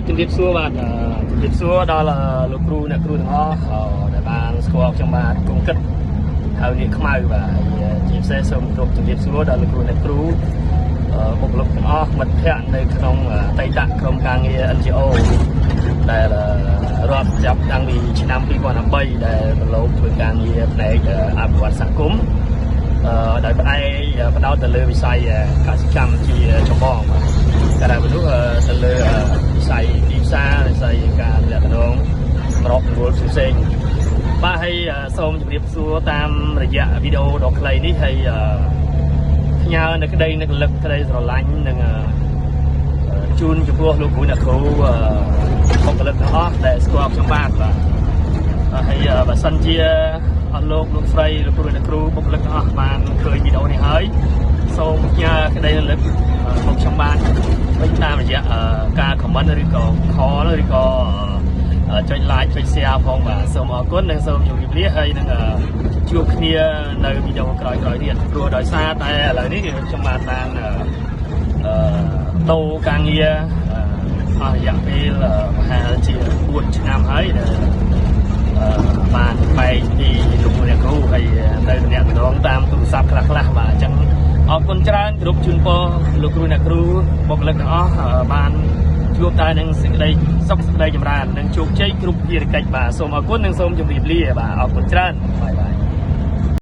ជំរាបសួរបាទជំរាបសួរដល់លោកគ្រូអ្នកគ្រូទាំងអស់ដែលបានស្គាល់ខ្ញុំបាទគង់គិតហៅនេះខ្មៅបាទជាពិសេសសូមគោរពជំរាបសួរដល់លោកគ្រូអ្នកគ្រូបុគ្គលិកទាំងអស់មិត្តភ័ក្តិនៅក្នុងអតីតក្រុមការងារ NGO ដែលរាប់ចាប់តាំងពីឆ្នាំ2013ដែលប្រឡូកធ្វើការងារផ្នែកអភិវឌ្ឍសហគមន៍ដោយផ្ដោតទៅលើវិស័យកសិកម្មជាចម្បងបាទតែមនុស្សទៅលើវិស័យទីផ្សារវិស័យការលក្ខណៈម្រករួលផ្សេងបាទហើយសូមជម្រាបសួរតាមរយៈវីដេអូដ៏ខ្លីនេះហើយផ្ញើនៅក្តីនឹកលឹកក្តីស្រឡាញ់និងជូនចំពោះលោកគ្រូអ្នកគ្រូបុគ្គលិកទាំងអស់ដែលស្គាល់ខ្ញុំបាទហើយបើសិនជាអស់លោកស្រីលោកគ្រូអ្នកគ្រូបុគ្គលិកទាំងអស់បានឃើញវីដេអូនេះហើយសូមផ្ញើក្តីរលឹកមកខ្ញុំបាទវិញតាមរយៈការ comment ឬក៏ call ឬក៏ចុច like ចុច share ផងបាទសូមអរគុណនិងសូមជម្រាបលាហើយនឹងជួបគ្នានៅវីដេអូក្រោយៗទៀតព្រោះដោយសារតែឥឡូវនេះខ្ញុំបានដូរការងារអស់រយៈពេលប្រហែលជា4ឆ្នាំហើយដែលបានបែកពីលោកអ្នកគ្រូហើយនៅតំណែងតាមទូរស័ព្ទខ្លះបាទអញ្ចឹងអរគុណច្រើនគ្រប់ជូនពរលោកគ្រូអ្នកគ្រូបុគ្គលិកទាំងអស់បានជួបតែនឹងសេចក្តីសុខសេចក្តីចម្រើននិងជោគជ័យគ្រប់ភារកិច្ចបាទសូមអរគុណនិងសូមជម្រាបលាបាទអរគុណច្រើនបាយ